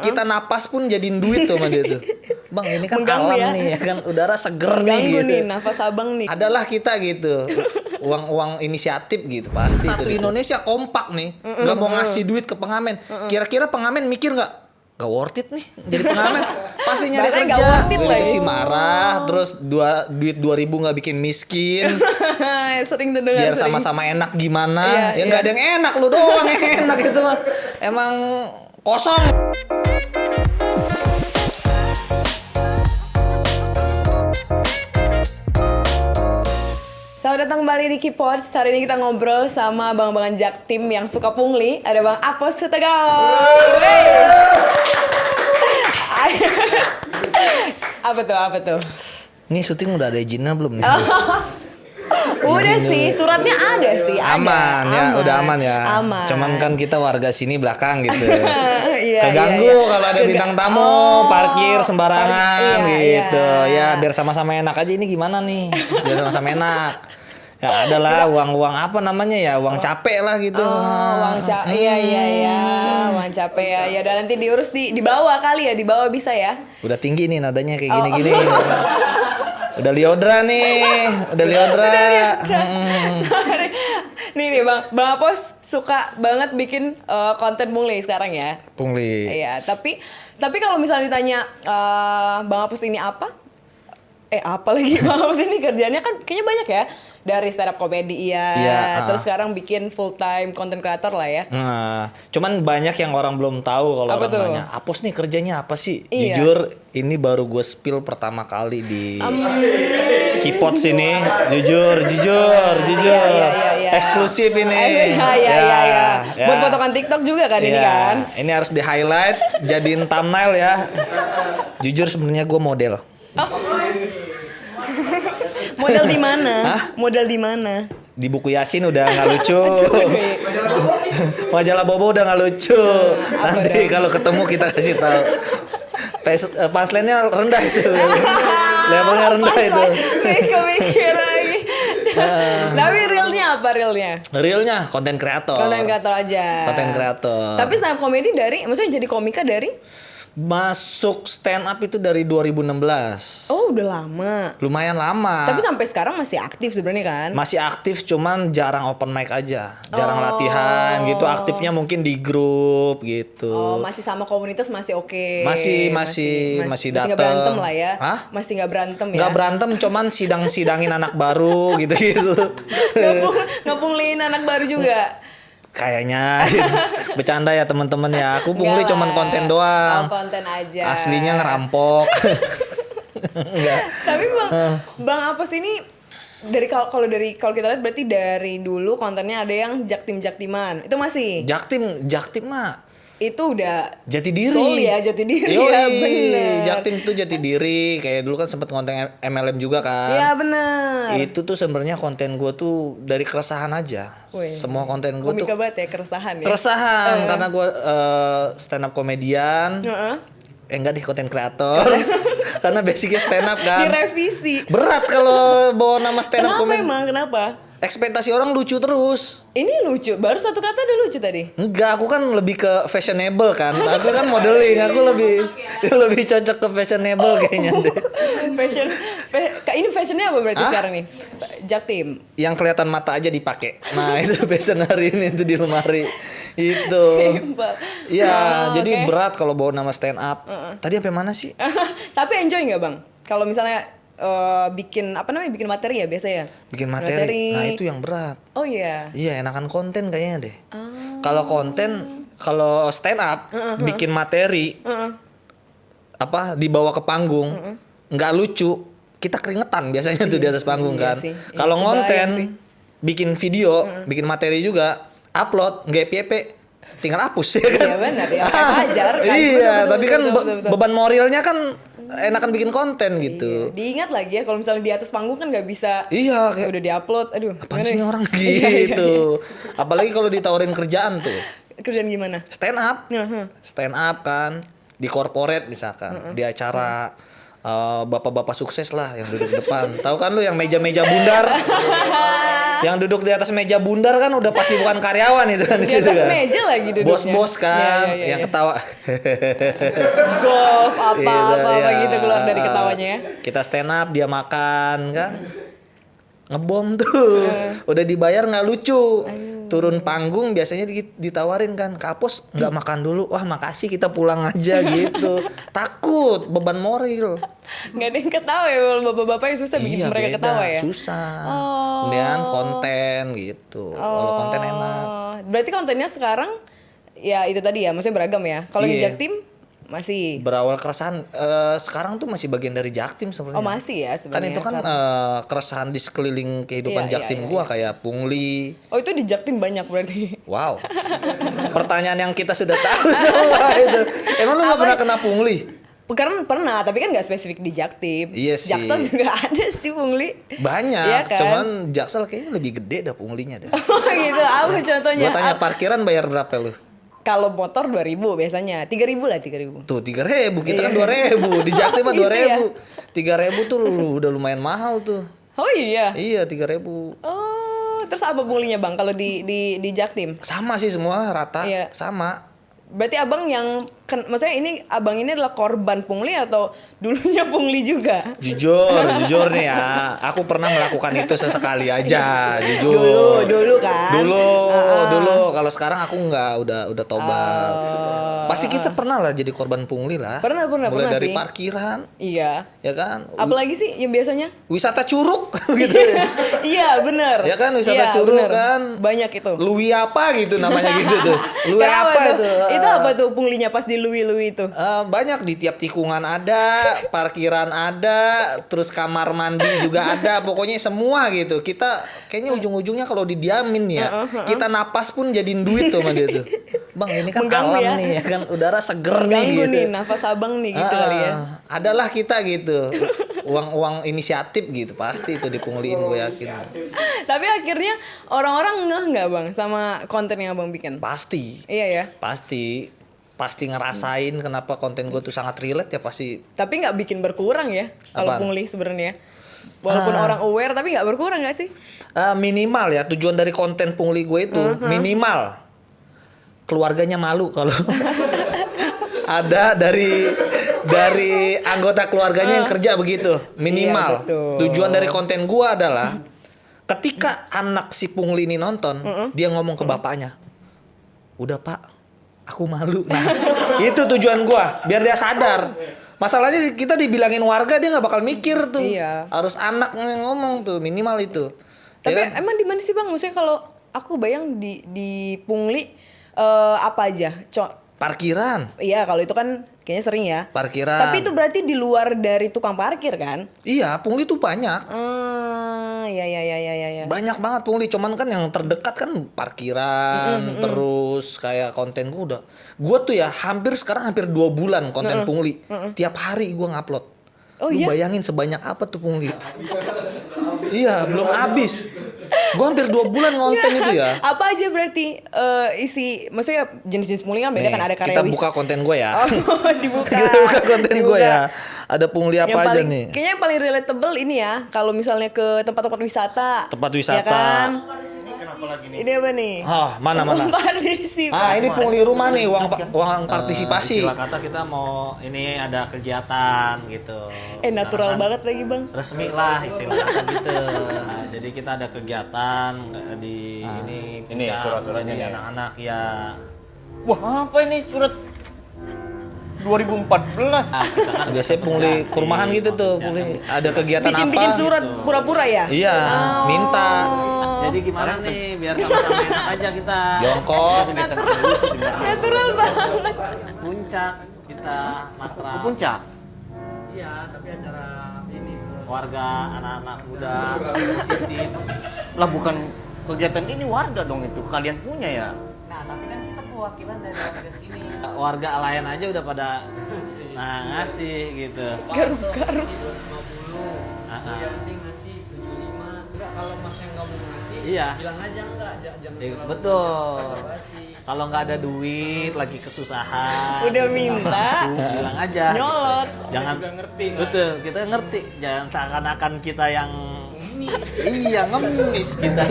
Kita napas pun jadiin duit tuh sama dia tuh. Bang, ini kan Mengganggu alam ya. nih ya kan, udara seger nih Ganggu gitu. nih nafas abang nih. Adalah kita gitu. Uang inisiatif gitu pasti. Satu Indonesia kompak nih, nggak mau ngasih duit ke pengamen. Kira-kira pengamen mikir nggak? Gak worth it nih jadi pengamen. Pasti nyari Bahkan nggak kerja. worth it Gue lagi. dikasih marah, terus duit 2.000 nggak bikin miskin. Sering tuh dengar. Biar sering. sama-sama enak gimana. Iya, Ya nggak iya. ada yang enak, lu doang yang enak gitu mah. Emang kosong. Selamat datang kembali di Kipods. Hari ini kita ngobrol sama abang-abangan Jaktim yang suka pungli. Ada Bang Apos Hutagao. Apa tuh? Nih syuting udah ada izinnya belum nih? Udah sih, suratnya ada sih. Ada. Aman ya, udah aman ya. Aman. Cuman kan kita warga sini belakang gitu. Iya, Keganggu iya, iya. kalau ada bintang tamu, parkir sembarangan Iya, gitu. iya. Ya biar sama-sama enak aja, ini gimana nih? Biar sama-sama enak. Ya adalah uang apa namanya ya, uang capek lah gitu. Uang capek. Iya. Uang capek ya. Ya udah nanti diurus di bawah kali ya, di bawah bisa ya. Udah tinggi nih nadanya kayak gini-gini. Udah liodra nih, udah liodra. Nih Bang Apos suka banget bikin konten pungli sekarang ya. Pungli. Iya, tapi kalau misalnya ditanya Bang Apos ini apa? Apa lagi Bang Apos ini kerjanya kan kayaknya banyak ya. Dari stand up comedy Iya, terus sekarang bikin full time content creator lah ya. Nah, cuman banyak yang orang belum tahu kalau Apa orang tuh? nanya, Apos nih kerjanya apa sih? Iya. Jujur, ini baru gue spill pertama kali di Kipods ini. Jujur. Iya. Eksklusif ini. Iya. Ya. Buat potongan TikTok juga kan ini Iya. kan. Ini harus di highlight, jadiin thumbnail ya. Jujur sebenarnya gue model. Model di mana? Model di mana? Di buku Yasin udah nggak lucu. Majalah Bobo udah nggak lucu. Nanti kalau ketemu kita kasih tahu. Punchline-nya rendah itu. Levelnya rendah itu. Mikir lagi. Tapi realnya apa realnya? Realnya konten kreator. Konten kreator aja. Konten kreator. Tapi stand up comedy maksudnya jadi komika dari? Masuk stand up itu dari 2016. Oh udah lama. Lumayan lama. Tapi sampai sekarang masih aktif sebenarnya kan? Masih aktif, cuman jarang open mic aja. Jarang latihan gitu. Aktifnya mungkin di grup gitu. Oh masih sama komunitas masih oke. Masih nggak datang. berantem lah ya? Hah? Masih nggak berantem ya? Nggak berantem, cuman sidangin anak baru gitu-gitu. Ngepungliin anak baru juga. Kayaknya bercanda ya teman-teman ya. Aku pungli Enggak cuman lah. konten doang. Oh, konten aja. Aslinya ngerampok. Enggak. Tapi Bang Apos ini kalau kita lihat berarti dari dulu kontennya ada yang jaktiman. Itu masih? Jaktim mah Itu udah jati diri. soul ya, jati diri Yoi, ya, bener. Jaktim tuh jati diri. Kayak dulu kan sempet konten MLM juga kan. Iya bener. Itu tuh sebenarnya konten gue tuh dari keresahan aja. Wih. Semua konten gue tuh Komika banget ya, keresahan ya. keresahan karena gue stand up komedian. Enggak deh, konten kreator. Karena basicnya stand up kan. Direvisi. Berat kalau bawa nama stand up Kenapa komedi. emang? Kenapa? Ekspektasi orang lucu terus. Ini lucu, baru satu kata udah lucu tadi. Enggak, aku kan lebih ke fashionable kan. Aku kan modeling, aku lebih cocok ke fashionable kayaknya deh. Ini fashionnya apa berarti sekarang nih? Jaktim. Yang kelihatan mata aja dipakai. Nah, itu fashion hari ini itu di lemari. Itu. Simple. Iya, Oh, jadi oke. berat kalau bawa nama stand up. Tadi sampai mana sih? Tapi enjoy nggak bang? Kalau misalnya bikin materi ya biasa ya? Bikin materi. Nah, itu yang berat. Oh iya. Iya, enakan konten kayaknya deh. Kalau stand up bikin materi apa dibawa ke panggung nggak lucu, kita keringetan biasanya tuh di atas panggung Iya kan. sih. Kalau Iya, ngonten kebayang sih. bikin video, bikin materi juga, upload nggak FYP, tinggal hapus ya kan. Iya benar ya. Wajar kan. Iya, Betul, tapi kan betul. beban moralnya kan enakan bikin konten gitu. Iya. Diingat lagi ya kalau misalnya di atas panggung kan nggak bisa. Iya, kayak Udah diupload, aduh. apaan gimana sih nih? ini orang Iya. gitu. Apalagi kalau ditawarin kerjaan tuh. Kerjaan gimana? Stand up. Stand up kan di corporate misalkan, di acara bapak-bapak sukses lah yang duduk depan. Tahu kan lu yang meja-meja bundar? Yang duduk di atas meja bundar kan udah pasti bukan karyawan itu kan di Di situ atas kan. meja lagi duduknya. Bos-bos kan Iya, iya, yang iya. ketawa. Golf apa Iya. gitu keluar dari ketawanya ya. Kita stand up, dia makan kan. Ngebom tuh. Udah dibayar nggak lucu. Turun panggung biasanya ditawarin kan, Kapos nggak makan dulu. Wah makasih, kita pulang aja gitu. Takut beban moral. Nggak ada yang ketawa ya, kalau bapak-bapak yang susah bikin mereka beda, ketawa ya. susah. Oh. Kemudian konten gitu. Kalau konten enak. Berarti kontennya sekarang ya itu tadi ya, maksudnya beragam ya. Kalau di Iya. Jaktim masih. Berawal keresahan, sekarang tuh masih bagian dari Jaktim sebenarnya. Oh masih ya Kan sebenarnya. itu kan keresahan di sekeliling kehidupan Iya, Jaktim iya, gua kayak pungli. Oh itu di Jaktim banyak berarti. Wow. Pertanyaan yang kita sudah tahu semua itu. Emang lu nggak pernah kena pungli? Karena pernah, tapi kan nggak spesifik di Jaktim. Iya sih. Jaksel juga ada sih pungli. Banyak, Iya kan? cuman Jaksel kayaknya lebih gede dah punglinya dah. Oh gitu, apa contohnya? Gua tanya parkiran bayar berapa lu? Kalau motor 2.000 biasanya, 3.000 lah 3.000. Tuh 3.000, kita kan 2.000. Di Jaktim mah Gitu 2.000. 3.000 tuh udah lumayan mahal tuh. Oh iya. Iya 3.000. Oh, terus apa punglinya bang? Kalau di Jaktim? Sama sih semua rata, Iya. sama. Berarti abang yang, maksudnya ini abang ini adalah korban pungli atau dulunya pungli juga? Jujur nih ya, aku pernah melakukan itu sesekali aja, jujur. Dulu kan? Dulu. Kalau sekarang aku nggak, udah tobat. Pasti kita pernah lah jadi korban pungli lah. Pernah Mulai dari sih. parkiran, Iya. ya kan? Apalagi sih yang biasanya? Wisata Curug gitu. Iya bener. Ya kan, wisata Iya, Curug bener. kan. Banyak itu. Lui apa gitu namanya gitu tuh. Lui Kenapa apa tuh? itu? Itu apa tuh punglinya pas di Lui itu? Banyak di tiap tikungan ada, parkiran ada, terus kamar mandi juga ada, pokoknya semua gitu. Kita kayaknya ujung-ujungnya kalau didiamin ya, kita napas pun jadiin duit tuh sama dia tuh. Bang ini kan Mengganggu alam ya. nih ya kan, udara seger nih Ganggu gitu. nih nafas abang nih gitu kali ya. Adalah kita gitu, uang inisiatif gitu, pasti itu dipungliin gue yakin. Tapi akhirnya orang-orang ngeh nggak bang sama konten yang abang bikin? Pasti, Iya ya. pasti ngerasain kenapa konten gue tuh sangat relate ya pasti. Tapi nggak bikin berkurang ya kalau Apaan? pungli sebenarnya. Walaupun orang aware tapi nggak berkurang nggak sih? Minimal ya, tujuan dari konten pungli gue itu minimal keluarganya malu kalau ada dari anggota keluarganya yang kerja begitu, minimal. Iya, betul. Tujuan dari konten gue adalah ketika anak si pungli ini nonton, dia ngomong ke bapaknya, udah pak, aku malu. Nah itu tujuan gue, biar dia sadar. Masalahnya kita dibilangin warga, dia nggak bakal mikir tuh. Iya. Harus anak yang ngomong tuh, minimal itu. Tapi Ya kan? emang di mana sih bang? Maksudnya kalau aku bayang di pungli apa aja? Parkiran. Iya kalau itu kan kayaknya sering ya. Parkiran. Tapi itu berarti di luar dari tukang parkir kan? Iya, pungli tuh banyak. Ya. Banyak banget pungli, cuman kan yang terdekat kan parkiran, terus kayak konten gue tuh ya hampir 2 bulan konten pungli. Tiap hari gue ngupload. Oh Lu iya? bayangin sebanyak apa tuh pungli itu. Iya, belum habis. Gue hampir 2 bulan ngonten itu ya. Apa aja berarti maksudnya jenis-jenis pungli kan beda Nih, kan ada kita karya buka konten gue ya. Oh, dibuka. Kita buka konten gue Dibuka. ya. Ada pungli apa Yang aja paling, nih? Kayaknya yang paling relatable ini ya, kalau misalnya ke tempat-tempat wisata. Tempat Ya wisata. kan? Ini apa nih? Mana? Partisipasi. Ini pungli rumah nih, uang partisipasi. Istilah kata kita mau ini ada kegiatan gitu. Natural Sekarang kan banget lagi bang. resmi lah istilah kata gitu. Nah, jadi kita ada kegiatan di ini puncak, surat-suratnya jadi ya. anak-anak ya. Wah, apa ini surat 2014? Nah, kita kan Biasanya pungli perumahan gitu tuh, pungli ada kegiatan Bikin apa? surat pura-pura ya? Iya, minta. Jadi gimana nih biar sama-sama enak aja kita. Jongkok. Natural banget. Puncak kita matra. Ke puncak. Iya, tapi acara ini warga anak-anak muda positif. Lah bukan kegiatan ini warga dong itu. Kalian punya ya? Nah, tapi kan kita perwakilan dari warga sini. Warga lain aja udah pada ngasih gitu. Garuk-garuk. 250. Nanti ngasih 75. Enggak, kalau masnya nggak mau ngasih, Iya. bilang aja enggak, jangan terlalu Betul. basa-basi. Kalau nggak ada duit, lagi kesusahan. Udah minta. Bilang aja. Nyolot. Jangan ngerti. Betul, kita ngerti. Jangan seakan-akan kita yang Iya, ngemis kita.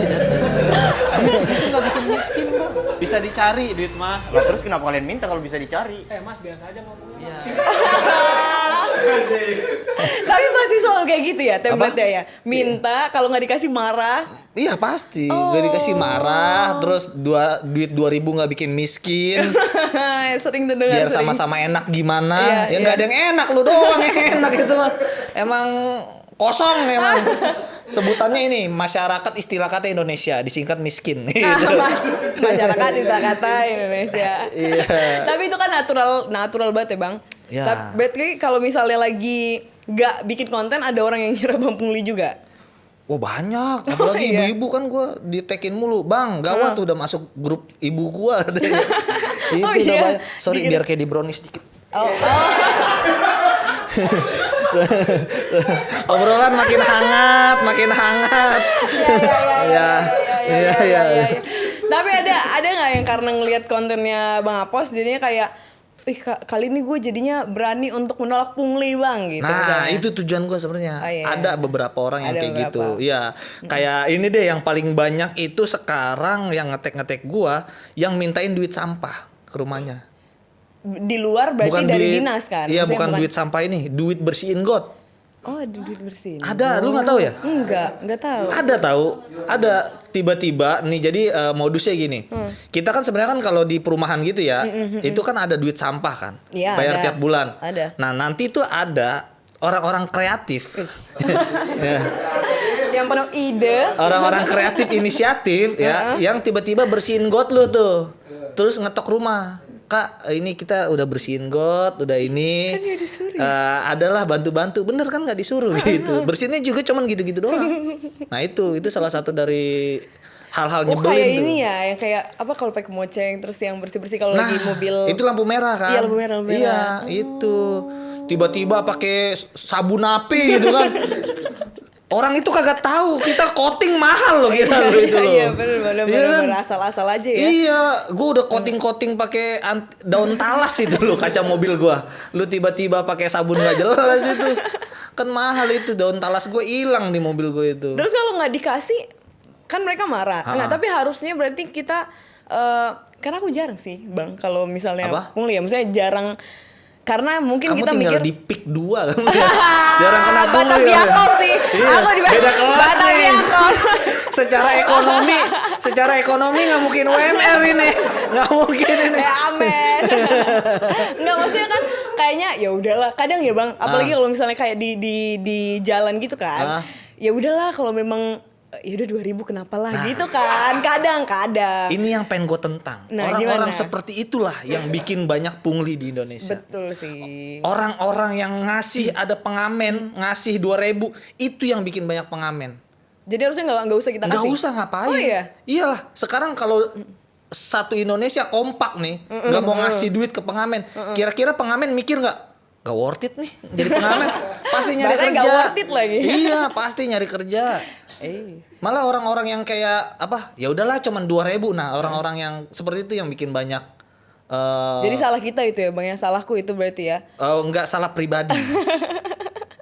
Itu nggak bikin miskin, Bang. Bisa dicari duit mah. Lah terus kenapa kalian minta kalau bisa dicari? Mas biasa aja ngomongnya. Iya. Tapi masih selalu kayak gitu ya template-nya ya. Minta kalau nggak dikasih marah. Iya pasti, gak dikasih marah, terus duit 2.000 nggak bikin miskin, Sering tuh dengar. biar sering. sama-sama enak gimana? Iya, Ya nggak iya. ada yang enak, lu doang yang enak itu mah. Emang kosong emang. Sebutannya ini masyarakat istilah kata Indonesia disingkat miskin. Gitu. Masyarakat di kata Indonesia. Iya. Tapi itu kan natural banget ya bang. Ya. Berarti kalau misalnya lagi nggak bikin konten ada orang yang kira Bang Pungli juga. Wah banyak, apalagi iya. ibu-ibu kan gue ditekin mulu, bang gawat tuh udah masuk grup ibu gue. Itu Oh, udah iya? banyak. Sorry Dikira- biar kayak di brownies dikit. Obrolan makin hangat, makin hangat. Iya, iya. Tapi ada nggak yang karena ngelihat kontennya Bang Apos jadinya kayak, kali ini gue jadinya berani untuk menolak pungli bang gitu. Nah misalnya. itu tujuan gue sebenarnya. Oh, iya. Ada beberapa orang yang Ada kayak beberapa. gitu. Iya, kayak ini deh yang paling banyak itu sekarang yang ngetek gue, yang mintain duit sampah ke rumahnya. Di luar berarti dari dinas kan? Iya, Maksudnya bukan duit sampah ini, duit bersihin got. Oh ada duit bersihin. Ada, lu nggak tahu ya? Enggak tahu. Ada tahu, ada tiba-tiba nih jadi modusnya gini. Kita kan sebenarnya kan kalau di perumahan gitu ya, itu kan ada duit sampah kan, Iya, bayar ada. tiap bulan. Ada. Nah nanti tuh ada orang-orang kreatif, ya. Yang penuh ide. Orang-orang kreatif inisiatif ya, yang tiba-tiba bersihin got lu tuh, terus ngetok rumah. Kak, ini kita udah bersihin got, udah ini. Kan nggak disuruh adalah bantu-bantu, bener kan nggak disuruh gitu. Bersihinnya juga cuman gitu-gitu doang. Nah itu salah satu dari hal-hal Oh nyebelin kayak tuh. ini ya, yang kayak apa kalau pakai kemoceng terus yang bersih-bersih kalau Nah, lagi mobil. itu lampu merah kan? Iya, lampu merah. Iya, itu. Tiba-tiba pakai sabun api gitu kan. Orang itu kagak tahu, kita coating mahal loh kita loh itu loh. Iya bener Iya kan? asal-asal aja ya. Iya, gua udah coating pakai daun talas itu loh kaca mobil gua. Lu tiba-tiba pakai sabun nggak jelas itu. Kan mahal itu daun talas gua hilang di mobil gua itu. Terus kalau nggak dikasih kan mereka marah. Nah, tapi harusnya berarti kita karena aku jarang sih, Bang, kalau misalnya Apa? pungli ya, maksudnya jarang karena mungkin Kamu kita tinggal mikir di pik 2 kan. Jarang kena pungli. Bataviakov sih. Iya, Aku di beda kelas nih. Bataviakov. secara ekonomi nggak mungkin UMR ini. Nggak mungkin ini. Ya amin. Enggak maksudnya kan kayaknya ya udahlah. Kadang ya Bang, apalagi kalau misalnya kayak di jalan gitu kan. Ya udahlah kalau memang ya udah 2.000 kenapa lah gitu kan. Kadang. Ini yang pengen gue tentang. Nah, Orang-orang gimana? seperti itulah yang bikin banyak pungli di Indonesia. Betul sih. Orang-orang yang ngasih ada pengamen, ngasih 2.000, itu yang bikin banyak pengamen. Jadi harusnya nggak usah kita kasih. Nggak usah ngapain. Oh iya. Iyalah, sekarang kalau satu Indonesia kompak nih, nggak mau ngasih duit ke pengamen. Kira-kira pengamen mikir nggak worth it nih jadi pengamen? Pasti nyari Bahkan kerja. nggak worth it lagi. Iya, pasti nyari kerja. Malah orang-orang yang kayak apa? Ya udahlah cuman 2.000. Nah, orang-orang yang seperti itu yang bikin banyak Jadi salah kita itu ya Bang, yang salahku itu berarti ya. nggak salah pribadi.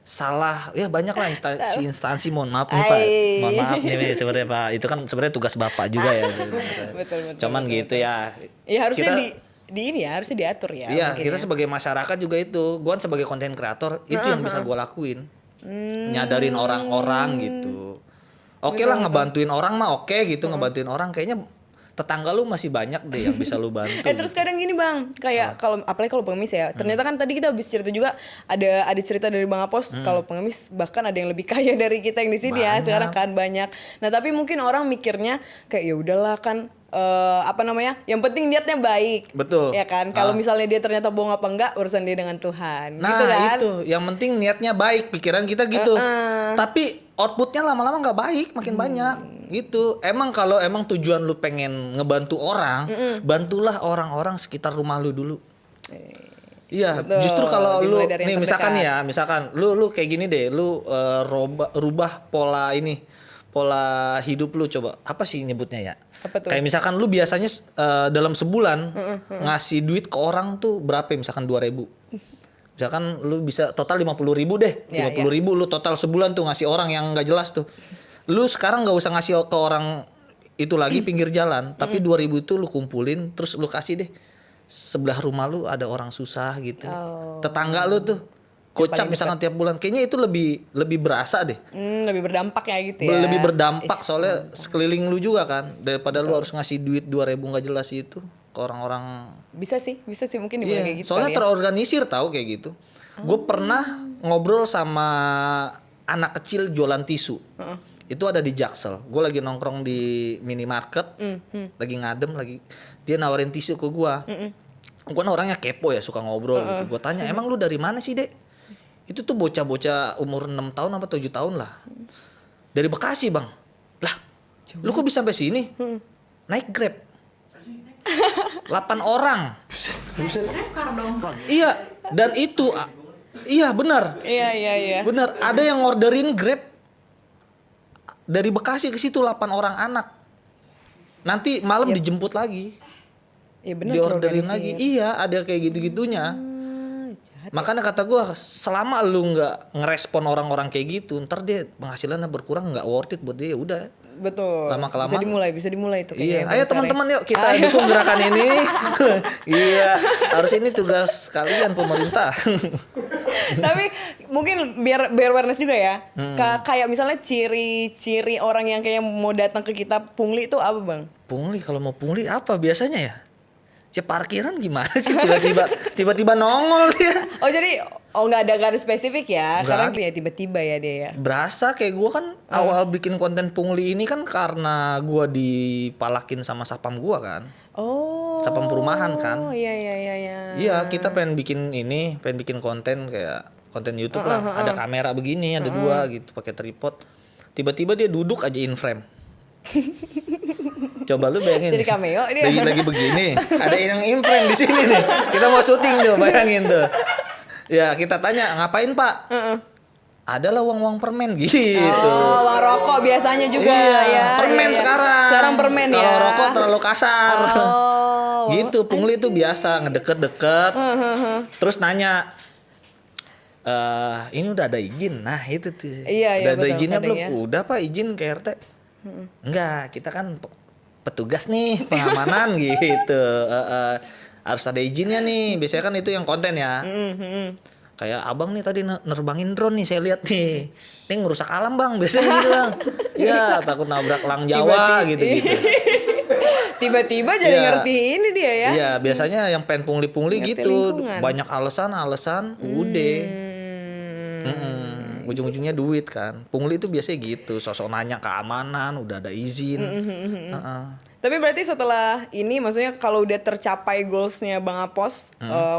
Salah ya banyak lah instansi mohon maaf nih Pak. Ai. Mohon maaf nih sebenarnya Pak. Itu kan sebenarnya tugas Bapak juga ya. Betul. Cuman gitu ya. Ya harusnya Kita- di ini ya, harusnya diatur ya. Iya, mungkin kita ya. sebagai masyarakat juga itu. Gua kan sebagai konten kreator itu yang bisa gua lakuin. Nyadarin orang-orang gitu. Oke lah ngebantuin orang mah oke gitu, ngebantuin orang kayaknya tetangga lu masih banyak deh yang bisa lu bantu. Terus kadang gini Bang, kayak kalau apalagi kalau pengemis ya. Ternyata kan tadi kita habis cerita juga ada cerita dari Bang Apos kalau pengemis bahkan ada yang lebih kaya dari kita yang di sini ya. Banyak. Sekarang kan banyak. Nah, tapi mungkin orang mikirnya kayak ya udahlah kan apa namanya? Yang penting niatnya baik. Betul. Ya kan? Kalau misalnya dia ternyata bohong apa enggak, urusan dia dengan Tuhan. Nah gitu kan? itu, yang penting niatnya baik, pikiran kita gitu. Tapi outputnya lama-lama nggak baik, makin banyak gitu. Emang kalau emang tujuan lu pengen ngebantu orang, bantulah orang-orang sekitar rumah lu dulu. Iya, Betul. justru kalau lu Dimulai dari yang nih misalkan terdekat. ya, misalkan lu kayak gini deh, lu rubah pola hidup lu coba. Apa sih nyebutnya ya? Apa tuh? Kayak misalkan lu biasanya dalam sebulan ngasih duit ke orang tuh berapa ya? Misalkan 2.000. Misalkan lu bisa total 50.000 deh. Ya, 50.000 lu total sebulan tuh ngasih orang yang nggak jelas tuh. Lu sekarang nggak usah ngasih ke orang itu lagi pinggir jalan, tapi 2.000 itu lu kumpulin terus lu kasih deh. Sebelah rumah lu ada orang susah gitu. Tetangga lu tuh gocap misalkan tiap bulan. Kayaknya itu lebih berasa deh. Lebih berdampak ya gitu ya. Lebih berdampak soalnya sekeliling lu juga kan daripada lu harus ngasih duit 2.000 nggak jelas itu ke orang-orang. Bisa sih mungkin dibilang kayak gitu. Soalnya kali ya. terorganisir tahu kayak gitu. Gue pernah ngobrol sama anak kecil jualan tisu. Itu ada di Jaksel. Gue lagi nongkrong di minimarket, lagi ngadem lagi. Dia nawarin tisu ke gue. Gue kan orangnya kepo ya, suka ngobrol gitu. Gue tanya, emang lu dari mana sih, Dek? Itu tuh bocah-bocah umur 6 tahun apa 7 tahun lah. Dari Bekasi, Bang. Lah, lu kok bisa sampai sini? Naik Grab. 8 orang. Iya, dan itu iya benar. Iya. Benar, ada yang ngorderin Grab dari Bekasi ke situ 8 orang anak. Nanti malam dijemput lagi. Iya benar. Diorderin lagi. Iya, ada kayak gitu-gitunya. Makanya kata gue, selama lu nggak ngerespon orang-orang kayak gitu, ntar dia penghasilannya berkurang, nggak worth it buat dia. Udah. Betul. Lama kelamaan. Bisa dimulai tuh Iya. kayaknya. Ayo teman-teman yuk kita dukung gerakan ini. Iya. Harus ini tugas kalian pemerintah. Tapi mungkin biar awareness juga ya. Kayak misalnya ciri-ciri orang yang kayak mau datang ke kita pungli itu apa, Bang? Pungli, kalau mau pungli apa biasanya ya? Ya parkiran gimana sih tiba-tiba nongol dia. Oh jadi nggak ada spesifik ya? Nggak Karena ada. dia tiba-tiba ya dia ya. Berasa kayak gue kan awal bikin konten pungli ini kan karena gue dipalakin sama sapam gue kan. Oh. Sapam perumahan kan. Oh iya. Iya, kita pengen bikin konten kayak konten YouTube lah. Ada kamera begini, ada 2 gitu, pakai tripod. Tiba-tiba dia duduk aja in frame. Coba lu bayangin. Jadi cameo dia. Lagi begini, ada yang in frame di sini nih. Kita mau syuting tuh, bayangin tuh. Ya, kita tanya, "Ngapain, Pak?" Adalah uang permen gitu. Oh, uang rokok biasanya juga ya. Permen Iya. sekarang. Sekarang permen ya. Kalau rokok terlalu kasar. Oh. Gitu, pungli itu biasa ngedeket-deket. Terus nanya, ini udah ada izin. Nah, itu tuh. Iya, udah ada betul, izinnya kadang belum? ya. Udah, Pak, izin ke RT. Enggak, kita kan petugas nih, pengamanan gitu. Harus ada izinnya nih. Biasanya kan itu yang konten ya. Kayak abang nih tadi nerbangin drone nih, saya lihat nih. Ini ngerusak alam, Bang. Biasanya gitu, Bang. Ya, takut nabrak elang Jawa gitu-gitu. Tiba-tiba jadi Iya. ngerti ini dia ya. Iya, biasanya yang pengen pungli-pungli Ngerti gitu. lingkungan. Banyak alasan, udah. Ujung-ujungnya duit kan. Pungli itu biasanya gitu, sosok nanya keamanan, udah ada izin. Tapi berarti setelah ini maksudnya kalau udah tercapai goalsnya Bang Apos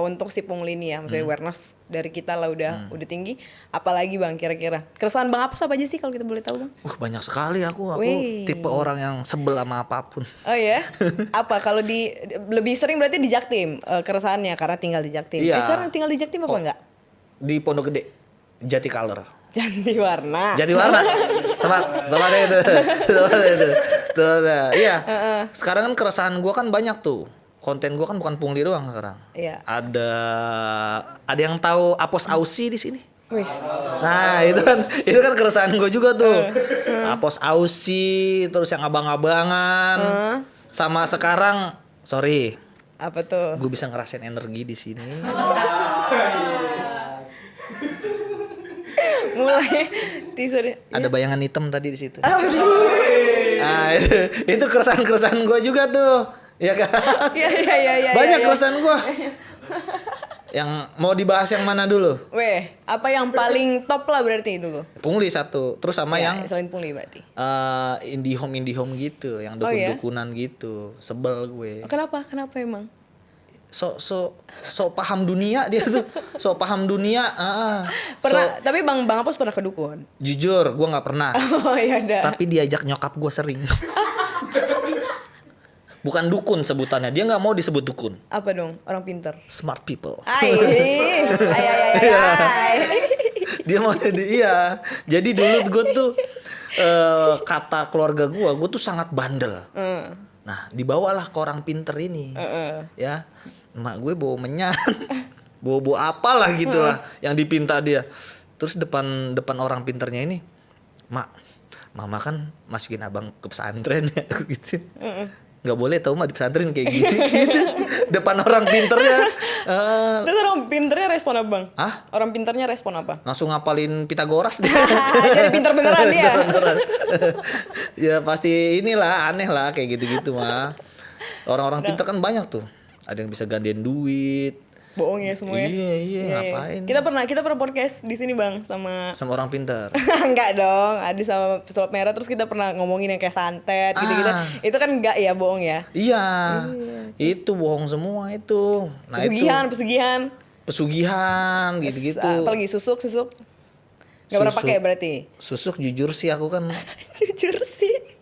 untuk si pungli ini ya, maksudnya awareness dari kita lah udah tinggi. Apalagi Bang kira-kira keresahan Bang Apos apa aja sih kalau kita boleh tahu Bang? Banyak sekali aku Wih. tipe orang yang sebel sama apapun. Oh ya, apa kalau lebih sering berarti di Jaktim keresahannya karena tinggal di Jaktim. Iya. Sekarang tinggal di Jaktim apa enggak? Di Pondok Gede, Jati Color. Janti warna. Jadi warna. Tempatnya itu. Iya. Sekarang kan keresahan gua kan banyak tuh. Konten gua kan bukan pungli doang sekarang. Iya. Ada yang tahu Apos Ausi di sini? Wis. Nah, itu kan keresahan gue juga tuh. Apos Ausi, terus yang abang-abangan. Sama sekarang, sorry, Apa tuh? gue bisa ngerasain energi di sini. Mulai teaser. Ada bayangan hitam tadi di situ. Nah, itu keresahan gue juga tuh. Ya kan? Iya. Banyak iya. keresahan gue. Yang mau dibahas yang mana dulu? Weh, apa yang paling top lah berarti itu tuh? Pungli satu, terus sama Ya, yang selain pungli berarti. indie home gitu, yang Oh, ya? dukun-dukunan gitu. Sebel gue. Kenapa emang? So paham dunia dia tuh. So paham dunia. Pernah, tapi Bang Apos pernah ke dukun? Jujur, gue nggak pernah. Oh iya dah. Tapi diajak nyokap gue sering. Bukan dukun sebutannya, dia nggak mau disebut dukun. Apa dong? Orang pinter. Smart people. Ay. Dia mau iya. Jadi dulu gue tuh kata keluarga gue tuh sangat bandel. Nah, dibawalah ke orang pinter ini. Ya, emak gue bawa menyan, bawa apalah gitulah yang dipinta dia. Terus depan orang pinternya ini, Mak, mama kan masukin abang ke pesantren ya gitu. Nggak boleh tau mak di pesantren kayak gini gitu. Depan orang pinternya. Terus orang pinternya respon apa bang? Hah? Orang pinternya respon apa? Langsung ngapalin Pitagoras deh. Jadi pinter beneran dia. Beneran. Ya pasti inilah aneh lah kayak gitu-gitu mah. Orang-orang pintar kan banyak tuh. Ada yang bisa gantiin duit. Bohong ya semua ya. Iya, ngapain? Kita pernah podcast di sini bang sama Sama orang pintar. enggak dong, ada sama pesulap merah terus kita pernah ngomongin yang kayak santet gitu-gitu. Itu kan enggak ya bohong ya. Iya. Itu bohong semua itu. Nah, Pesugihan. pesugihan gitu-gitu. Apalagi susuk. Enggak pernah Susuk. pakai berarti. Susuk jujur sih aku kan Jujur sih.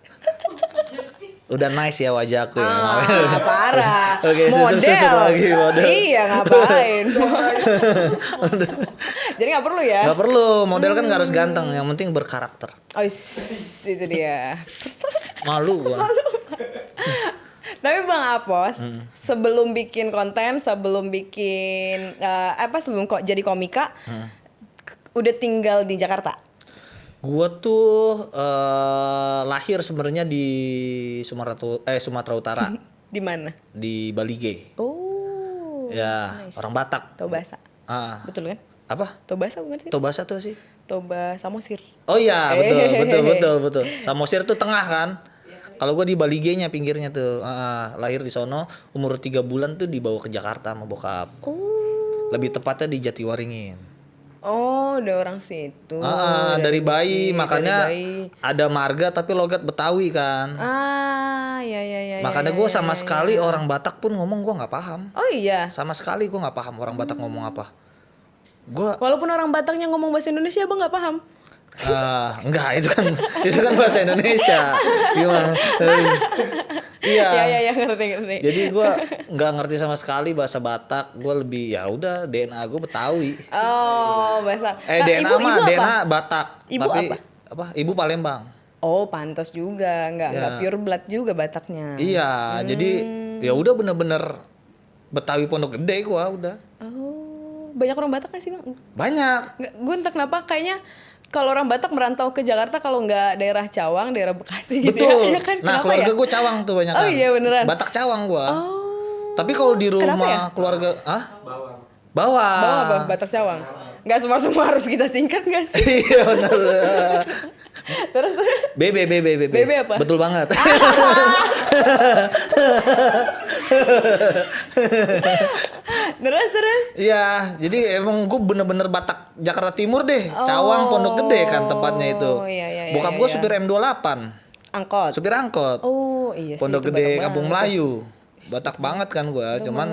udah nice ya wajahku ya. Parah. Oke, susuk lagi model. Iya, ngapain? Jadi nggak perlu ya? Gak perlu, model kan gak harus ganteng, yang penting berkarakter. Oh, itu dia. Malu gua. Tapi Bang Apos, sebelum bikin konten, sebelum bikin sebelum kok jadi komika, udah tinggal di Jakarta. Gua tuh lahir sebenarnya di Sumatera Utara, Di mana? di Balige. Oh. Ya, nice. orang Batak. Tobasa. Ah, Betul kan? apa? Tobasa bukan sih? Tobasa tuh sih. Toba Samosir. Oh iya, betul. Samosir tuh tengah kan? Kalau gua di Baligenya pinggirnya tuh. Lahir di sono, umur 3 bulan tuh dibawa ke Jakarta sama bokap. Oh. Lebih tepatnya di Jatiwaringin. Oh, udah orang situ. Dari bayi, makanya dari bayi. ada marga tapi logat Betawi kan. Ya. Makanya gue sama sekali orang Batak pun ngomong gue nggak paham. Oh iya. Sama sekali gue nggak paham orang Batak ngomong apa. Gue Walaupun orang Bataknya ngomong bahasa Indonesia, Abang nggak paham. enggak itu kan bahasa Indonesia. Gimana? Iya. Ya, ngerti. Jadi gue nggak ngerti sama sekali bahasa Batak. Gue lebih ya udah DNA gue Betawi. Oh, bahasa. DNA ibu mah apa? DNA Batak. Ibu tapi apa? Ibu Palembang. Oh, pantas juga, nggak pure blood juga Bataknya. Iya, jadi ya udah bener-bener Betawi Pondok Gede gua udah. Oh, banyak orang Batak nggak sih Bang? Banyak. Gue entah kenapa kayaknya kalau orang Batak merantau ke Jakarta kalau nggak daerah Cawang, daerah Bekasi gitu Betul. ya. Kan? Nah, Kenapa keluarga ya? gua Cawang tuh banyak kan. Oh iya beneran. Batak Cawang gua. Oh. Tapi kalau di Kenapa rumah ya? keluarga, Bawang Bawang. apa? Batak Cawang. Nggak semua harus kita singkat nggak sih? Iya benar. terus. BB. BB apa? Betul banget. Terus. Iya, jadi emang gue bener-bener Batak Jakarta Timur deh. Cawang Pondok Gede kan tempatnya itu. Iya, Bokap gue iya. supir M28. Angkot. Supir angkot. Oh iya sih. Pondok itu Gede Batak Kampung banget. Melayu. Batak banget kan gue, cuman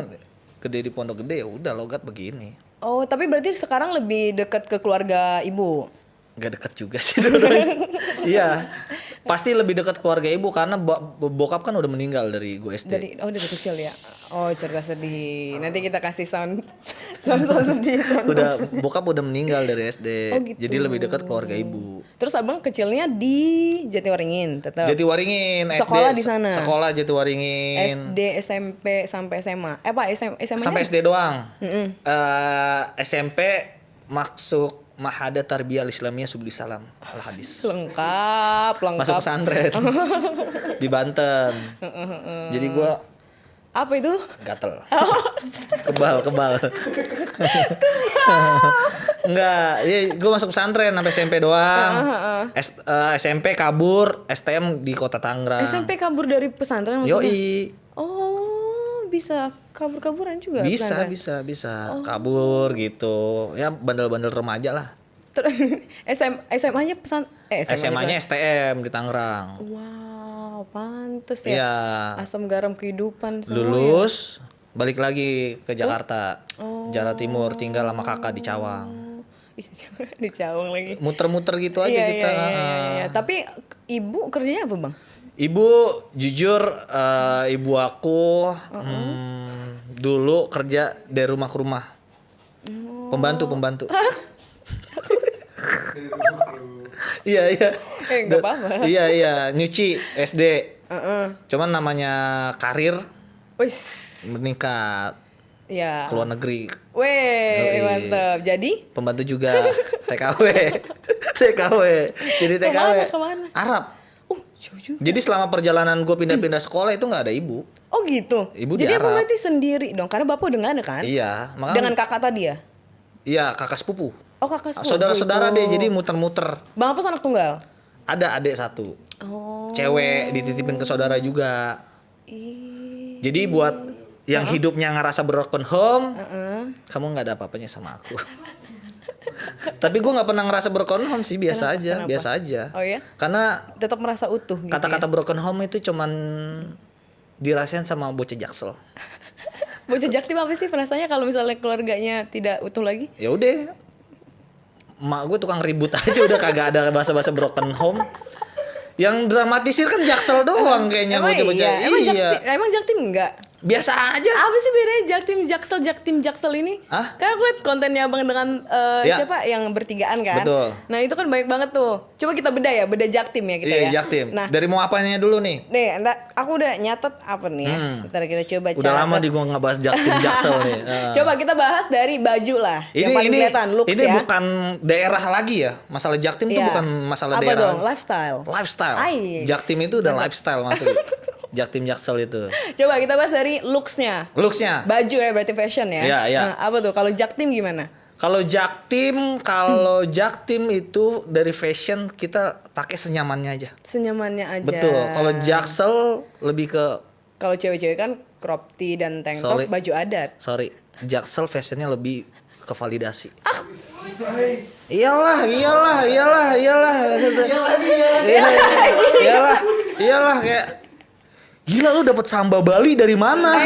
gede di Pondok Gede ya udah logat begini. Oh tapi berarti sekarang lebih dekat ke keluarga ibu. Gak deket juga sih dulu. Iya. Pasti lebih dekat keluarga ibu karena bokap kan udah meninggal dari gue SD. Dari kecil ya. Oh cerita sedih. Nanti kita kasih sound sedih. Udah bokap udah meninggal dari SD. Oh, gitu. Jadi lebih dekat keluarga ibu. Terus abang kecilnya di Jatiwaringin tetap. Jatiwaringin SD. Sekolah di sana? Sekolah Jatiwaringin. SD, SMP sampai SMA. SMA Sampai SD doang. SMP masuk Mahada Tarbiyah Islamiyah Subli Salam Al Hadis. Lengkap. Masuk pesantren di Banten. Jadi gua Apa itu? gatel. Kebal. Enggak, gue masuk pesantren sampai SMP doang. SMP kabur, STM di kota Tangerang. SMP kabur dari pesantren maksudnya? Yoi. Oh, bisa kabur-kaburan juga pesantren? Bisa. Kabur gitu. Ya bandel-bandel remaja lah. SMA-nya SMA-nya STM di Tangerang. Wow, pantes ya. Iya. Asam garam kehidupan semua. Lulus, balik lagi ke Jakarta. Jakarta Timur, tinggal sama kakak di Cawang. Ih, di Cawang lagi. Muter-muter gitu aja Iya, kita. iya. Tapi ibu kerjanya apa, Bang? Ibu jujur ibu aku dulu kerja dari rumah ke rumah. Pembantu. Iya. Nggak apa-apa. Iya, nyuci SD. Cuman namanya karir Wis. meningkat. Iya. Ke luar negeri. Weh, Yoi. mantap. Jadi Pembantu juga TKW. TKW. Jadi TKW. Kemana? Arab. Jauh juga. Jadi selama perjalanan gue pindah-pindah sekolah itu nggak ada ibu. Oh gitu. Ibu di Jadi Arab. abang berarti sendiri dong, karena bapak udah nggak ada kan? Iya, makanya. Dengan kakak tadi ya? Iya, kakak sepupu. Oh kakak sepupu. Saudara-saudara itu. deh, jadi muter-muter. Bang Apus anak tunggal? Ada adik satu. Oh. Cewek dititipin ke saudara juga. Jadi buat yang hidupnya ngerasa broken home, kamu nggak ada apa-apanya sama aku. Tapi gue nggak pernah ngerasa broken home sih, biasa aja, Kenapa? biasa aja. Oh ya? Karena Tetap merasa utuh gitu kata-kata ya? broken home itu cuman dirasain sama bocah jaksel. Bocah Jaktim apa sih perasaannya kalau misalnya keluarganya tidak utuh lagi? Ya udah, mak gue tukang ribut aja udah kagak ada bahasa-bahasa broken home. Yang dramatisir kan jaksel doang kayaknya bocah-bocah. Iya? Emang Jaktim enggak? Biasa aja. Apa sih bedanya Jaktim Jaksel ini? Hah? Karena aku liat kontennya abang dengan Ya. siapa yang bertigaan kan? Betul. Nah itu kan banyak banget tuh. Coba kita beda ya, beda Jaktim ya kita Iya, ya. Jaktim. Nah, Dari mau apanya dulu nih? nih, aku udah nyatet apa nih ya. Ntar kita coba Udah lama catat. di gua ngebahas Jaktim Jaksel nih. Coba kita bahas dari baju lah. yang paling kelihatan, looks ini ya. bukan daerah lagi ya. Masalah Jaktim itu Iya. bukan masalah apa daerah. dong? Lifestyle. Lifestyle. Ais. Jaktim itu udah lifestyle maksudnya. Jaktim Jaksel itu. Coba kita bahas dari looks-nya. Looks-nya. Baju ya berarti fashion ya. Iya, iya. Nah, apa tuh? Kalau Jaktim gimana? Kalau Jaktim itu dari fashion kita pakai senyamannya aja. Senyamannya aja. Betul. Kalau Jaksel lebih ke Kalau cewek-cewek kan crop tee dan tank top Sorry. baju adat. Jaksel fashionnya lebih ke validasi. Ah. Iyalah. Iyalah kayak gila lu dapat samba Bali dari mana?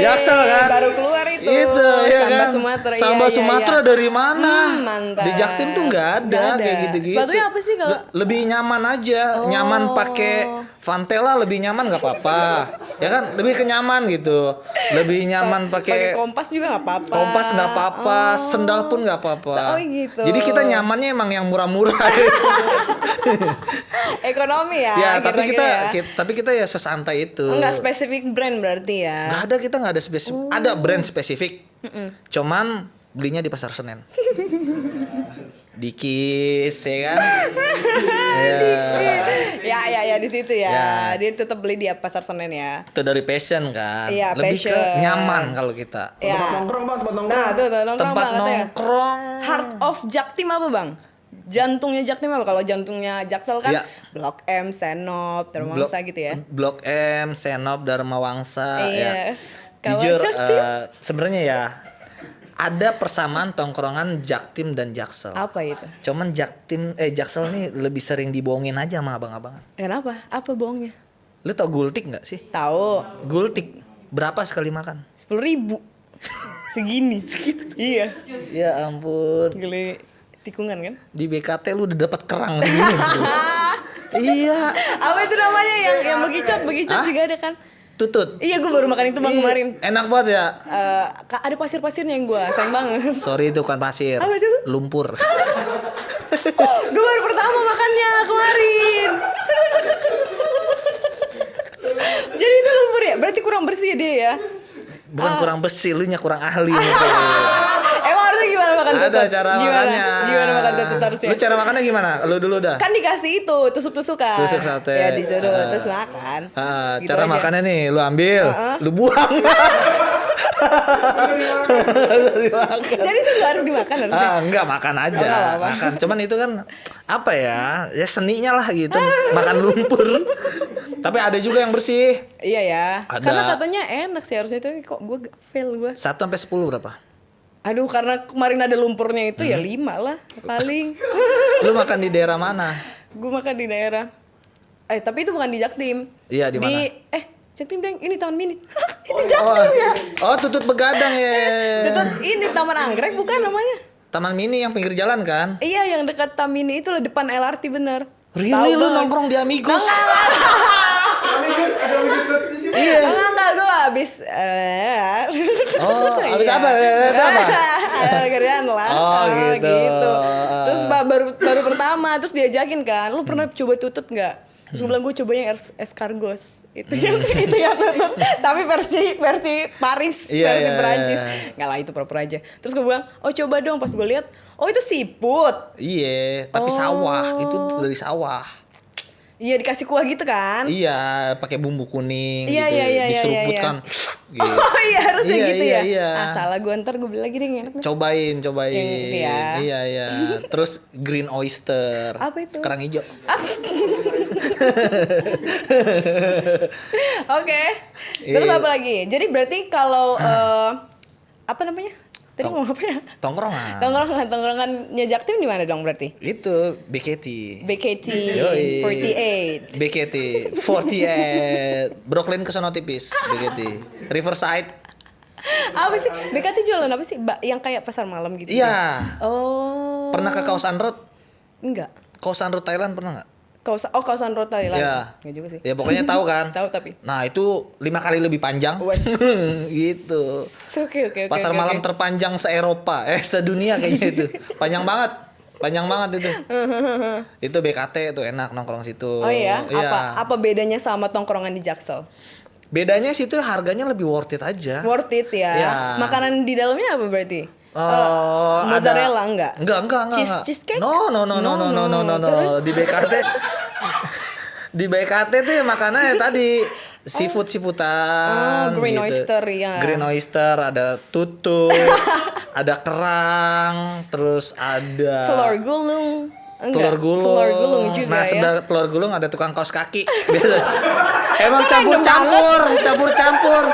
Jaksel kan. Baru keluar itu. Itu ya Samba kan. Sumatera. Samba iya, Sumatera iya. dari mana? Mantap. Di Jaktim tuh nggak ada Nggak ada. kayak gitu-gitu. Sepatunya apa sih kalau? Lebih nyaman aja, nyaman pakai Vantela lebih nyaman nggak apa-apa, ya kan? Lebih kenyaman gitu, lebih nyaman Pakai pakai kompas juga nggak apa-apa. kompas nggak apa-apa, sendal pun nggak apa-apa. Oh, gitu. Jadi kita nyamannya emang yang murah-murah. Ekonomi ya. Ya, tapi kira-kira ya. tapi kita ya sesantai itu. Enggak spesifik brand berarti ya. Nggak ada, kita nggak ada spesifik. Ada brand spesifik. Cuman belinya di Pasar Senen. Di Kis, ya kan? Ya di situ ya. Ya. Dia tetap beli di Pasar Senen ya. Itu dari passion kan. Iya, Lebih ke passion. nyaman kalau kita. Ya. Nongkrong bang, tempat nongkrong. Nah, tuh nongkrong Tempat Bang, katanya. nongkrong. Heart of Jaktim apa, Bang? Jantungnya Jaktim apa? Kalau jantungnya Jaksel kan Iya. Blok M, Senop, Dharmawangsa gitu ya. Blok M, Senop, Dharma Wangsa. Iya. Ya. Kalau Jujur, Jaktim? sebenarnya ya ada persamaan tongkrongan Jaktim dan Jaksel. Apa itu? Cuman Jaksel nih lebih sering dibohongin aja sama abang-abangan. Kenapa? Apa bohongnya? Lu tau gultik nggak sih? Tahu. Gultik berapa sekali makan? 10.000. Segini. Segitu. Iya. Ya ampun. Gile tikungan kan? Di BKT lu udah dapat kerang segini. Iya. Apa itu namanya yang begicot Hah? juga ada kan? Tutut. Iya, gue baru makan itu Bang kemarin. Enak banget ya. Ada pasir-pasirnya yang gue sayang banget. Sorry itu bukan pasir. Apa itu? Lumpur. Gue baru pertama makannya kemarin. Jadi itu lumpur ya? Berarti kurang bersih ya dia ya? Bukan kurang bersih, lu nya kurang ahli nih. Emang harusnya gimana makan tutut? Ada cara makannya. Gimana makan tutut harusnya? Lu cara makannya gimana? Lu dulu dah. Kan dikasih itu tusuk-tusukan. Tusuk sate. Ya disuruh terus makan. Gitu Cara aja. makannya nih, lu ambil, lu buang. Jadi itu nggak harus dimakan harusnya. Enggak, makan aja. Oh, nggak apa-apa. Makan. Cuman itu kan apa ya? Ya seninya lah gitu. Makan lumpur. Tapi ada juga yang bersih. Iya ya. Ada. Karena katanya enak sih harusnya, tapi kok gue fail gue. 1 sampai 10 berapa? Aduh, karena kemarin ada lumpurnya itu ya 5 lah paling. Lu makan di daerah mana? Gue makan di daerah. Tapi itu bukan di Jaktim. Iya, di mana? Jaktim Deng, ini Taman Mini. Itu Jaktim ya. Oh, Tutut Begadang ya. Tutut, ini Taman Anggrek bukan namanya? Taman Mini yang pinggir jalan kan? Iya, yang dekat Taman Mini itu lah, depan LRT bener. Really, Tahu lu banget. nongkrong di Amigos? Iya. Enggak, gue habis. Oh, habis Iya. apa? Itu apa? Ada kerjaan lah. Oh, gitu. Terus baru pertama, terus diajakin kan, lu pernah coba tutut nggak? Terus gue bilang gue coba yang escargots. Itu yang tutut. Tapi versi Paris, Iya, versi iya, Perancis. iya. Nggak lah, itu pura-pura aja. Terus gue bilang, oh coba dong. Pas gue lihat, oh itu seafood. Iya, tapi sawah itu dari sawah. Iya, dikasih kuah gitu kan? Iya, pakai bumbu kuning Iya, gitu, iya, iya, diseruput iya. kan. Gitu. Oh iya, harusnya Iya, gitu iya, ya. iya. Ah, salah gue, ntar gue beli lagi deh yang enak. Cobain. Yang itu ya. Iya. Terus green oyster. Apa itu? Kerang hijau. Oke. Terus Iya. apa lagi? Jadi berarti kalau apa namanya? Tadi mau apa ya? Tongkrongan. Tongkrongannya Jaktim di mana dong berarti? Itu BKT. BKT Yoi. 48. BKT 48. Brooklyn kesono tipis BKT. Riverside. Apa sih? BKT jualan apa sih? Yang kayak pasar malam gitu. Iya. ya? Oh. Pernah ke Khao San Road? Enggak. Khao San Road Thailand pernah nggak? Kawasan Road Thailand. Iya. Enggak juga sih. Ya pokoknya tahu kan? Tahu tapi. Nah, itu 5 kali lebih panjang. Wes. Gitu. Oke. Pasar malam terpanjang se-Eropa, sedunia kayaknya itu. Panjang banget itu. Itu BKT itu enak nongkrong situ. Oh iya? Iya. Apa bedanya sama tongkrongan di Jaksel? Bedanya situ harganya lebih worth it aja. Worth it ya. Iya. Makanan di dalamnya apa berarti? Oh, mozzarella ada, enggak? Enggak. Cheesecake? No. Di BKT tuh ya makanannya tadi seafood-seafoodan. Green gitu. oyster, ya. Green oyster, ada tutut, ada kerang, terus ada Telur gulung. Enggak. telur gulung. Telur gulung juga nah, ya. sebelah telur gulung ada tukang kaos kaki. Biasa. Emang Random campur-campur.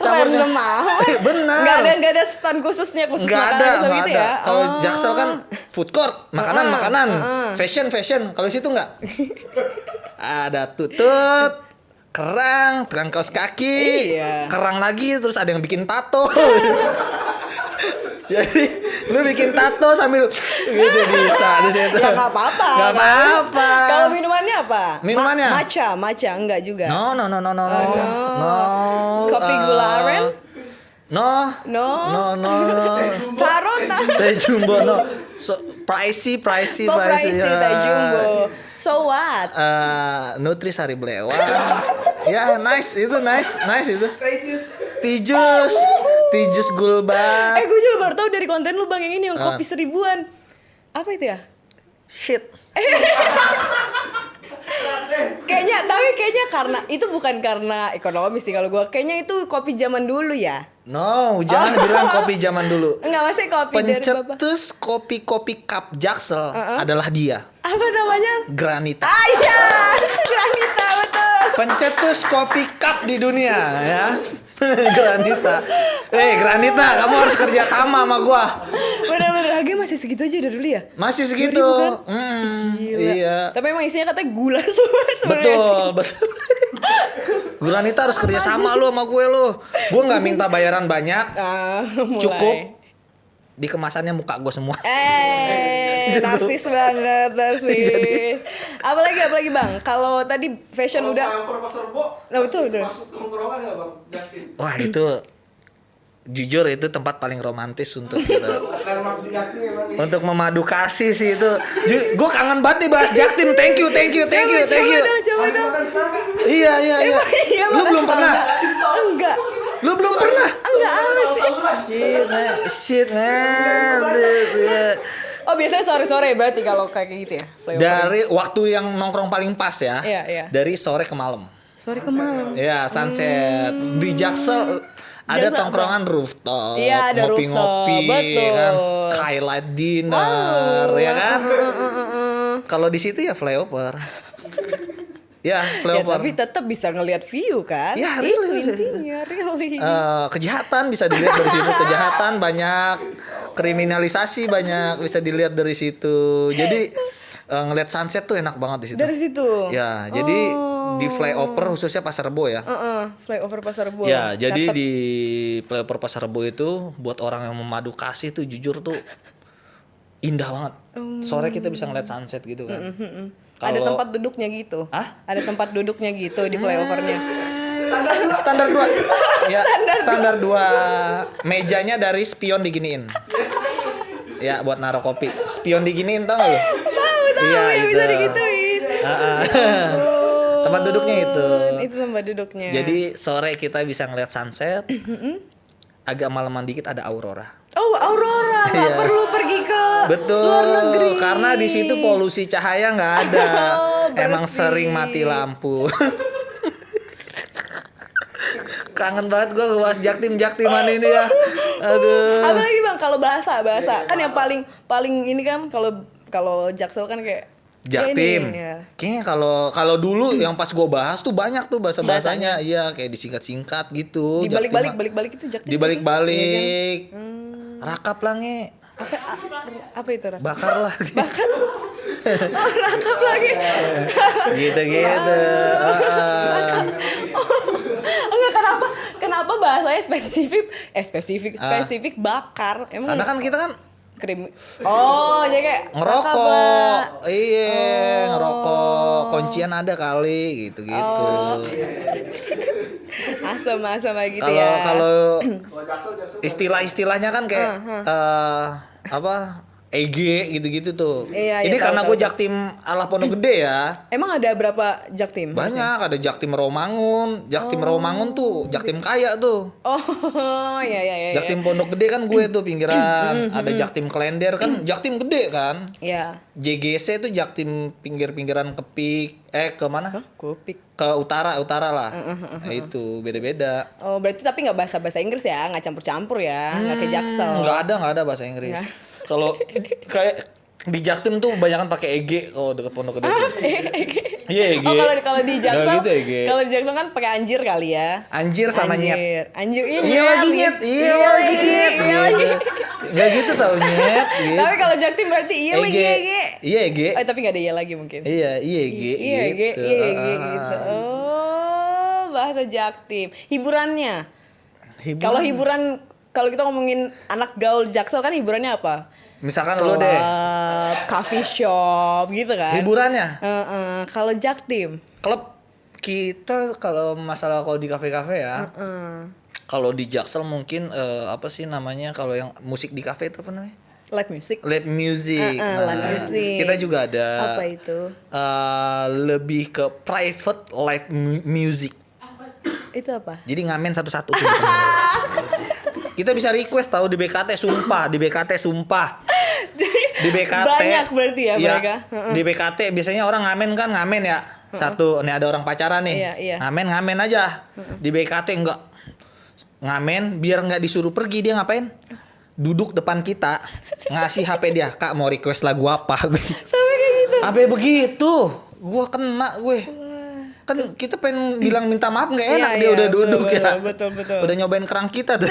Random amat. Benar. Enggak ada stand khusus Nggak makanan ada, Jaksel nggak gitu ada. ya. Kalau Oh. Jaksel kan food court, makanan. Fashion. Kalau di situ nggak. Ada tutut, kerang, tukang kaos kaki, Iya. kerang lagi, terus ada yang bikin tato. Jadi lu bikin tato sambil gitu bisa di situ. Ya nggak apa-apa. Nggak kan? apa-apa. Kalau minumannya apa? Minumannya? Matcha enggak juga. No. Kopi gula aren? No. Tarot. Teh jumbo no. So pricey Pricey ya. teh jumbo. So what? Nutrisari Blewang. Ya, nice itu. Tijus Gulbat. Gue juga baru tahu dari konten lu Bang yang ini yang kopi 1000-an. Apa itu ya? Shit. Kayaknya karena itu bukan karena ekonomis sih kalau gue. Kayaknya itu kopi zaman dulu ya. No, jangan bilang kopi zaman dulu. Enggak, maksudnya kopi dari Bapak. Pencetus kopi cup Jaksel adalah dia. Apa namanya? Granita. Iya, Granita betul. Pencetus kopi cup di dunia ya. Granita. Granita, kamu harus kerja sama sama gua. Bener-bener harganya masih segitu aja dari dulu ya? Masih segitu. 2000 kan? Gila. Iya. Tapi emang isinya katanya gula semua sebenarnya sih. Betul. Granita harus kerja sama lu sama gue lu. Gue nggak minta bayaran banyak. Mulai. Cukup di kemasannya muka gue semua. Narsis banget narsis. Apalagi Bang, kalau tadi fashion udah. Nah betul. Wah itu jujur itu tempat paling romantis untuk kita. Untuk memadu kasih sih itu. Gue kangen banget nih bahas Jaktim. Thank you. Coba dong. Iya. Iya, Lu belum pernah? Enggak. Lu belum pernah? Enggak apa sih? Shit man. Oh biasanya sore-sore berarti kalau kayak gitu ya? Flyover. Dari waktu yang nongkrong paling pas ya. Iya. Dari sore ke malam. Sore ke malam. Iya, sunset. Di Jaksel ada Jaksel tongkrongan rooftop. Iya, ada ngopi-ngopi, rooftop, betul. kan skylight dinner, ya kan? Kalau di situ ya flyover. Ya, Ya, flyover. tapi tetap bisa ngelihat view kan? Ya, Itu really. intinya, really. Kejahatan bisa dilihat dari situ. Kejahatan banyak, kriminalisasi banyak bisa dilihat dari situ. Jadi ngelihat sunset tuh enak banget di situ. Dari situ. Ya, jadi di flyover khususnya Pasar Rebo ya. Flyover Pasar Rebo. Ya, jadi Catat. di flyover Pasar Rebo itu buat orang yang memadu kasih tuh jujur tuh indah banget. Sore kita bisa ngeliat sunset gitu kan. Ada tempat duduknya gitu. Hah? Ada tempat duduknya gitu di flyovernya. Standar 2. Ya, standar 2. Mejanya dari spion diginiin. Ya, buat naruh kopi. Spion diginiin tau gak lu? Tahu Iya, ya itu. bisa digituin. Tempat duduknya itu. Itu tempat duduknya. Jadi sore kita bisa ngeliat sunset. Agak malaman dikit ada aurora. Oh, aurora, nggak Iya. perlu pergi ke Betul. luar negeri. Karena di situ polusi cahaya nggak ada. Oh, Emang bersih. sering mati lampu. Kangen banget gue bahas jaktiman ini ya. Aduh. Apalagi Bang kalau bahasa kan yang paling ini kan kalau Jaksel kan kayak Jaktim. ya ini, ya. Kayaknya kalau dulu yang pas gue bahas tuh banyak tuh bahasanya. Iya, kayak disingkat-singkat gitu. Dibalik-balik itu Jaktim. Dibalik-balik. Iya kan? Rakap lah nge. Apa itu Raka? Bakar lah. Oh, rakap lagi. Gitu-gitu. Oh enggak, kenapa bahasanya spesifik bakar. Emang Karena kan kita kan krim. Oh, jadi kayak rakap lah. ngerokok. Iya, ngerokok. Kuncian ada kali gitu-gitu. Asam gitu Kalau ya. kalau istilah-istilahnya kan kayak apa? EG gitu-gitu tuh. Iya, Ini tahu, karena tahu, gue jaktim ala Pondok Gede ya. Emang ada berapa Jaktim? Banyak, ada Jaktim Rawamangun. Jaktim Rawamangun tuh Jaktim kaya tuh. Oh, iya. Jaktim Pondok Gede kan gue tuh pinggiran. Ada Jaktim Klender kan Jaktim gede kan. Iya. JGC tuh Jaktim pinggir-pinggiran Kepik. Ke mana? Kupik. Ke utara lah. Nah, itu beda-beda. Oh, berarti tapi nggak bahasa Inggris ya, nggak campur-campur ya, nggak kayak Jaksel. Nggak ada bahasa Inggris. Kalau kayak di Jaktim tuh kebanyakan pakai EG kalau deket Pondok Gede. tuh. Iya EG. Oh, kalau di Jaksel, Nggak gitu EG. kalau di Jaksel kan pakai anjir kali ya. Anjir sama nyet. Anjir, Iya lagi nyet. Iya lagi nyet. Iya lagi. Nggak gitu tau nyet. Gitu. Tapi kalau Jaktim berarti iya lagi EG. Iya EG. Oh, tapi nggak ada iya lagi mungkin. Iya EG. Iya EG, gitu. iya EG gitu. Oh, bahasa Jaktim. Hiburannya. Kalau kita ngomongin anak gaul Jaksel kan hiburannya apa? Misalkan lo deh. Coffee shop gitu kan. Hiburannya. Kalau Jaktim. Klub kita kalau masalah kalau di kafe-kafe ya. Kalau di Jaksel mungkin apa sih namanya kalau yang musik di kafe itu apa namanya? Live music. Live music. Live music. Kita juga ada. Apa itu? Lebih ke private live music. Itu apa? Jadi ngamen satu-satu tuh. Kita bisa request tahu di BKT sumpah, di BKT sumpah. Di BKT Banyak berarti ya mereka. Di BKT biasanya orang ngamen ya. Satu, nih ada orang pacaran nih. Iya. Ngamen aja. Di BKT enggak ngamen biar nggak disuruh pergi, dia ngapain? Duduk depan kita, ngasih HP dia, "Kak mau request lagu apa?" Sampai kayak gitu. Apa begitu? Gua kena gue. Kan kita pengen bilang minta maaf nggak enak, dia udah duduk ya. Betul. Udah nyobain kerang kita tuh.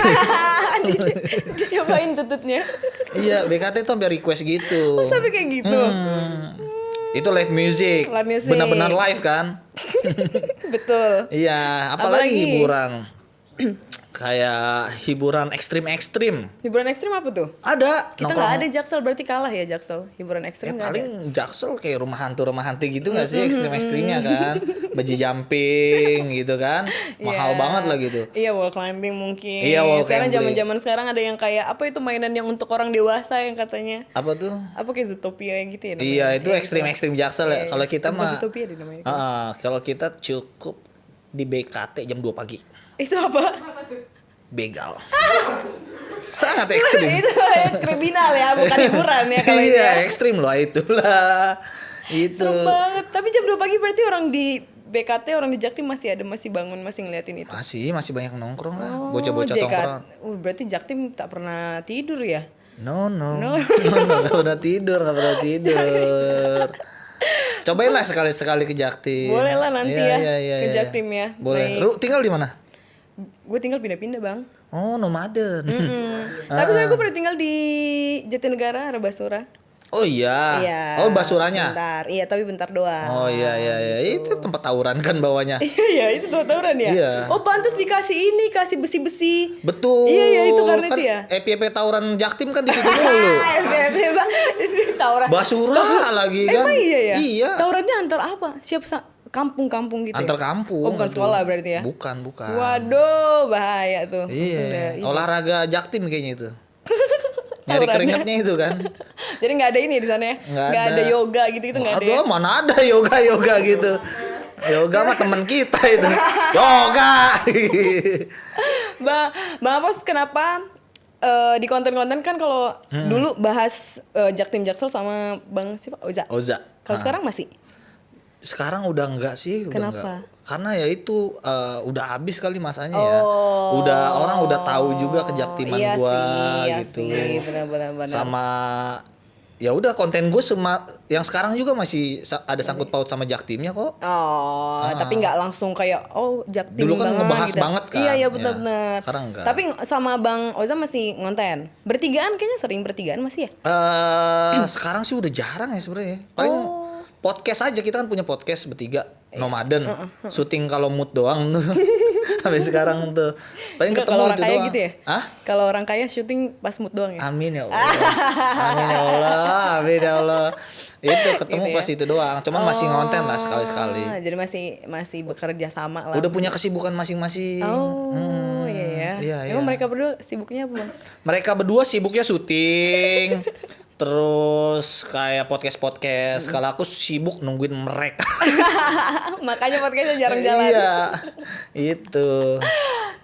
Dicobain tututnya. Iya, BKT tuh sampai request gitu. Oh, sampai kayak gitu. Itu live music. Live music. Benar-benar live kan? Betul. Iya, apalagi hiburan. Kayak hiburan ekstrim-ekstrim. Hiburan ekstrim apa tuh? Ada. Kita nggak ada Jaksel, berarti kalah ya Jaksel. Hiburan ekstrim nggak ada. Paling Jaksel kayak rumah hantu gitu nggak sih ekstrim-ekstrimnya kan? Bungee jumping gitu kan? Mahal Iya. banget lah gitu. Iya, wall climbing mungkin. Iya, wall Sekarang climbing. zaman sekarang ada yang kayak apa itu mainan yang untuk orang dewasa yang katanya Apa tuh? apa kayak Zootopia gitu ya namanya. Iya, itu Iya, ekstrim-ekstrim Jaksel ya. Kalau kita Bukan mah Zootopia deh namanya. kalau kita cukup di BKT jam 2 pagi. Itu apa? Begal. Sangat ekstrim. Itu kriminal ya, bukan hiburan ya kalau itu. Iya, Ya. ekstrim loh itulah. Itu. Serem banget. Tapi jam 2 pagi berarti orang di BKT, orang di Jaktim masih bangun, masih ngeliatin itu. Masih banyak nongkrong lah. Bocah-bocah JKT. tongkrong. Berarti Jaktim tak pernah tidur ya? No. Gak pernah tidur. Cobain lah sekali-sekali ke Jaktim. Boleh lah nanti ya, Iya, ke Jaktim ya. Boleh. Naik. Lu tinggal di mana? Gue tinggal pindah-pindah bang. Oh, nomaden. Tapi sebenarnya gue pernah tinggal di Jatinegara, Arbasura. Oh iya. Iya. Oh, Basuranya. Bentar, iya tapi bentar doang. Oh iya. Itu tempat tawuran kan bawahnya. Iya, itu tawuran ya? Iya. Oh pantas dikasih ini, kasih besi-besi. Betul. Iya, itu karena kan itu ya. EPP tawuran Jaktim kan di situ mulu. FFP bang, itu tawuran. Basura lagi kan. Emang iya ya? Iya. Tawurannya antar apa? Kampung-kampung gitu Antar ya? kampung. Oh bukan itu. sekolah berarti ya? Bukan. Waduh, bahaya tuh. Itu udah Iya. ini. Olahraga Jaktim kayaknya itu. Nyari Tawurannya. keringetnya itu kan. Jadi nggak ada ini di sana ya? Nggak Nggak ada ada. yoga gitu-gitu nggak ada ya? Aduh, mana ada yoga gitu. Yoga mah teman kita itu. Yoga. Bang Apos kenapa di konten-konten kan kalau dulu bahas Jaktim Jaksel sama Bang siapa? Oza. Kalau sekarang masih? Sekarang udah enggak sih, udah Kenapa? enggak. Karena ya itu udah habis kali masanya ya. Udah orang udah tahu juga kejaktiman gua gitu. Iya sih, benar. Sama ya udah konten gue yang sekarang juga masih ada sangkut paut sama jaktimnya kok. Tapi nggak langsung kayak Jaktim Dulu kan banget ngebahas gitu. banget kan. Iya Ya, benar-benar. sekarang enggak. Tapi sama Bang Oza masih ngonten. Bertigaan kayaknya sering bertigaan masih ya? Sekarang sih udah jarang ya sebenarnya. Paling podcast aja, kita kan punya podcast bertiga nomaden. Syuting kalau mood doang tuh. Sampai sekarang tuh. Paling Enggak, ketemu kalau orang itu kaya doang. gitu ya? Hah? Kalau orang kaya syuting pas mood doang ya? Amin ya Allah. Amin ya Allah. Amin ya Allah. Itu ketemu Gitu ya? pas itu doang. Cuman masih ngonten lah sekali-sekali. Jadi masih bekerja sama lah. Udah punya kesibukan masing-masing. Iya ya. Iya, Emang iya. mereka berdua sibuknya apa, Bang? Mereka berdua sibuknya syuting. Terus kayak podcast. Kalau aku sibuk nungguin mereka. Makanya podcastnya jarang jalan. Iya. Itu.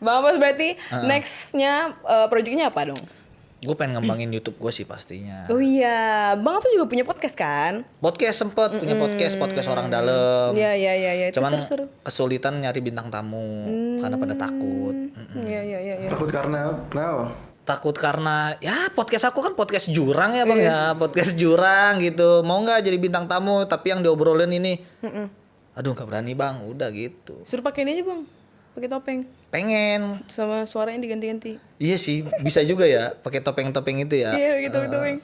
Bang Apos berarti nextnya projectnya apa dong? Gue pengen ngembangin YouTube gue sih pastinya. Oh iya, Bang Apos juga punya podcast kan? Podcast sempet punya podcast orang dalam. Iya. Itu Cuman seru-seru. kesulitan nyari bintang tamu karena pada takut. Iya. Takut karena kenapa? Takut karena ya podcast aku kan podcast jurang ya bang ya, podcast jurang gitu. Mau nggak jadi bintang tamu tapi yang diobrolin ini, aduh nggak berani bang, udah gitu. Suruh pakai ini aja, Bang. Pakai topeng. Pengen, Sama suaranya diganti-ganti. iya sih bisa juga ya, pakai topeng-topeng itu ya. Iya, gitu topeng.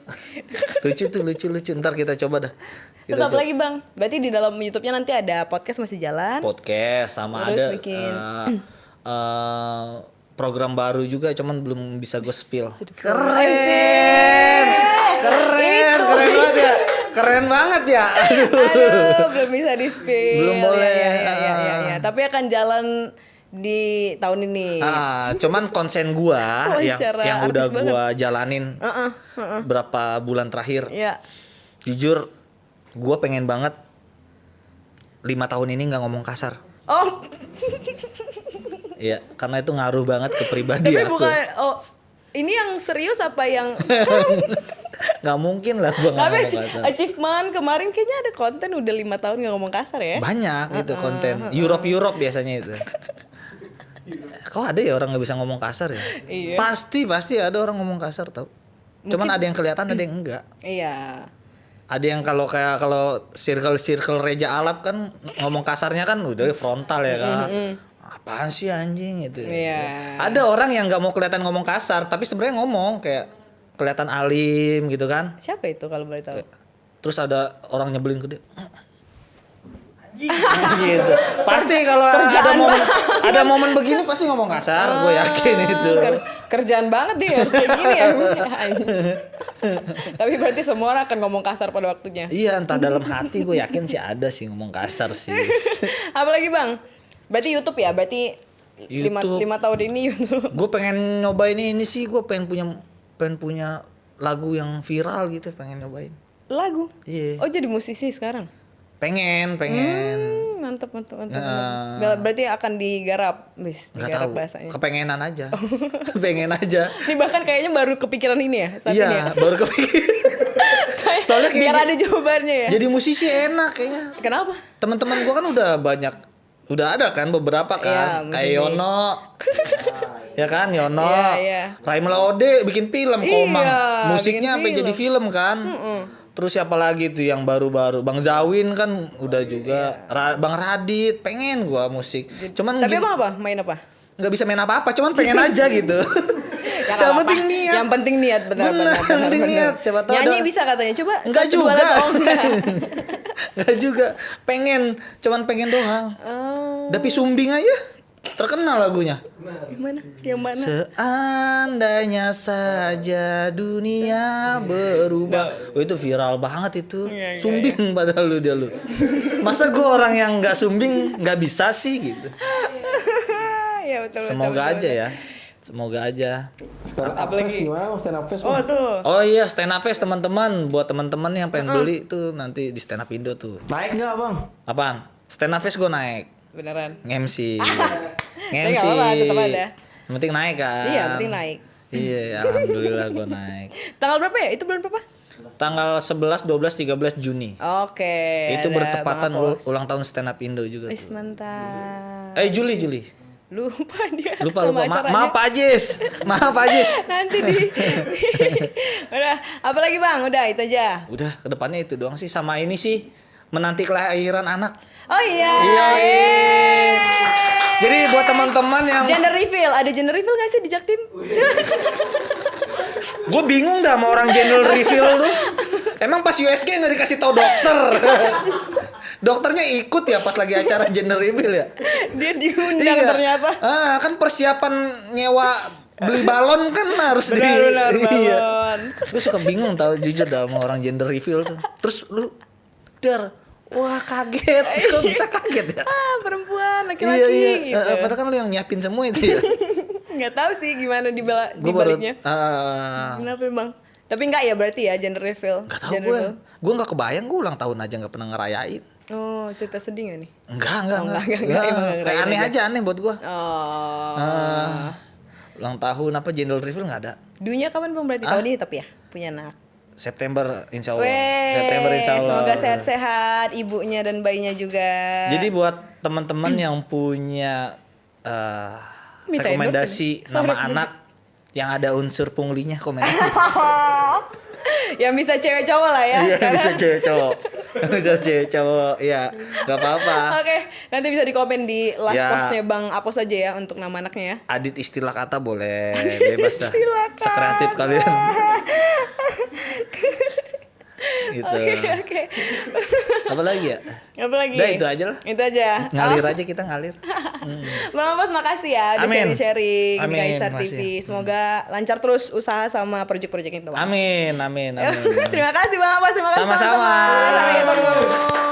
Lucu tuh, lucu. Ntar kita coba dah. Terus apa lagi, Bang? Berarti di dalam YouTube-nya nanti ada podcast masih jalan. Podcast sama Terus ada bikin program baru juga, cuman belum bisa gue spill. Keren Banget ya. Keren banget ya. Aduh, belum bisa di-spill. Belum boleh. Ya. Tapi akan jalan di tahun ini. Cuman konsen gua Wawancara yang udah artis banget. gua jalanin berapa bulan terakhir. Iya. Jujur, gua pengen banget 5 tahun ini nggak ngomong kasar. Oh, Iya, karena itu ngaruh banget ke pribadi tapi aku. bukan ini yang serius apa yang Nggak mungkin lah gua nggak tapi ngomong kasar. achievement kemarin kayaknya ada konten udah 5 tahun nggak ngomong kasar ya. Banyak gitu konten. Europe biasanya itu. Kok ada ya orang nggak bisa ngomong kasar ya? Iya. Pasti ada orang ngomong kasar tau. Cuman ada yang kelihatan, ada yang enggak. Iya. Ada yang kalau circle Reja Alap kan ngomong kasarnya kan udah frontal ya kan. Apaan sih anjing itu. Iya. Ada orang yang nggak mau kelihatan ngomong kasar tapi sebenarnya ngomong kayak kelihatan alim gitu kan. Siapa itu kalau boleh tahu? Terus ada orang nyebelin ke dia. Gitu. Pasti kalau ada momen begini pasti ngomong kasar, gue yakin itu. Kerjaan banget dia harus kayak gini ya. Tapi berarti semua orang akan ngomong kasar pada waktunya. Iya, entah dalam hati gue yakin sih ada sih ngomong kasar sih. Apalagi Bang? Berarti YouTube ya? Berarti YouTube. 5 tahun ini YouTube. Gue pengen nyobain ini sih, gue pengen punya lagu yang viral gitu, pengen nyobain. Lagu? Iya. Oh jadi musisi sekarang? Pengen. Mantap. Berarti akan digarap, bis. Nggak Digarap tahu, bahasanya. kepengenan aja. Kepengen aja. Ini bahkan kayaknya baru kepikiran ini ya saat Iya, ini ya. baru kepikiran. Soalnya kayak Biar ada jawabannya ya. jadi musisi enak kayaknya. Kenapa? Teman-teman gue kan udah ada kan beberapa kan, Iya, kayak musisi. Yono. Ya kan Yono. Iya. Raimela Ode bikin film Komang. Iya, Musiknya bikin sampai jadi film kan. Terus siapa lagi tuh yang baru-baru? Bang Zawin kan udah juga. Bang Radit, pengen gua musik. Cuman Tapi emang apa? Main apa? nggak bisa main apa-apa, cuman pengen aja gitu. Ya, Yang nggak penting apa-apa. niat. Yang penting niat benar. Yang penting niat. Siapa tahu Nyanyi ada- bisa katanya. Coba Enggak satu, dua juga. lagu. Oh, enggak. Enggak juga. Cuman pengen doang. Tapi Sumbing aja terkenal lagunya. Yang mana? Seandainya saja dunia berubah. Oh, itu viral banget itu. Sumbing padahal lu. Masa gue orang yang nggak sumbing nggak bisa sih gitu. Ya betul. Semoga aja ya. Semoga aja. Stand up Apa fest lagi? gimana? Mau stand up fest? Oh Bang? tuh. Oh iya, stand up fest teman-teman. Buat teman-teman yang pengen beli tuh nanti di stand up Indo tuh. Naik nggak bang? Apaan? Stand up fest gue naik. Beneran. MC. Tapi nggak apa-apa, tetap ada. Yang penting naik kan. Iya, yang penting naik. Iya, alhamdulillah gue naik. Tanggal berapa ya? Itu bulan berapa? Tanggal 11, 12, 13 Juni. Oke. Itu ada bertepatan Bang Apos. ulang tahun stand up Indo juga Wis tuh. mantap. Juli. Lupa dia. Lupa. sama acaranya. Maaf Pak Ajis. Maaf Pak Ajis. Nanti Udah, apa lagi Bang? Udah, itu aja. Udah, kedepannya itu doang sih. Sama ini sih, menanti kelahiran anak. Oh iya. Iya. Jadi buat teman-teman yang Gender reveal, ada gender reveal gak sih di Jaktim? gue bingung dah sama orang gender reveal tuh. Emang pas USG nggak dikasih tahu dokter. Dokternya ikut ya pas lagi acara gender reveal ya. Dia diundang ternyata. Kan persiapan nyewa beli balon kan harus Benar, Iya. balon. Gue suka bingung tau jujur dah sama orang gender reveal tuh. Terus lu wah kaget. Kok bisa kaget ya? Perempuan, Iya. laki-laki gitu. Padahal kan lu yang nyiapin semua itu ya. Nggak tahu sih gimana di Gue baru baliknya. Kenapa Bang? Tapi enggak ya berarti ya gender reveal. Gak tau Gender gue. reveal. Gue gak kebayang gue ulang tahun aja gak pernah ngerayain. Oh, cerita sedih gak nih? Enggak. Emang nggak Kayak ngerayain aneh aja. aja aneh buat gue. Oh. Ulang tahun apa gender reveal nggak ada. Dunia kapan Bang berarti tahun ini tapi ya punya anak. September insya Allah. Weh, September insya Allah. semoga sehat-sehat ibunya dan bayinya juga. Jadi buat teman-teman yang punya Minta rekomendasi endorse nama anak yang ada unsur punglinya komen aja. Yang bisa cewek cowok lah ya. Iya Karena- bisa cewek cowok. Bisa cewek cowok. Iya nggak apa-apa. Oke, nanti bisa di komen di last Ya. postnya Bang Apos aja ya untuk nama anaknya ya. Adit istilah kata boleh bebas dah. istilah kata. Sekreatif kalian. Gitu. Oke. Apa lagi ya? Apa lagi? Udah, itu aja lah. Itu aja. Ngalir Oh, aja kita ngalir. Bang Apos makasih ya udah Amin. sharing-sharing di Amin, Kaisar makasih. TV. Semoga lancar terus usaha sama project-project itu Bang. Amin. Terima kasih Bang Apos, terima kasih Sama-sama. teman-teman. Sampai ketemu.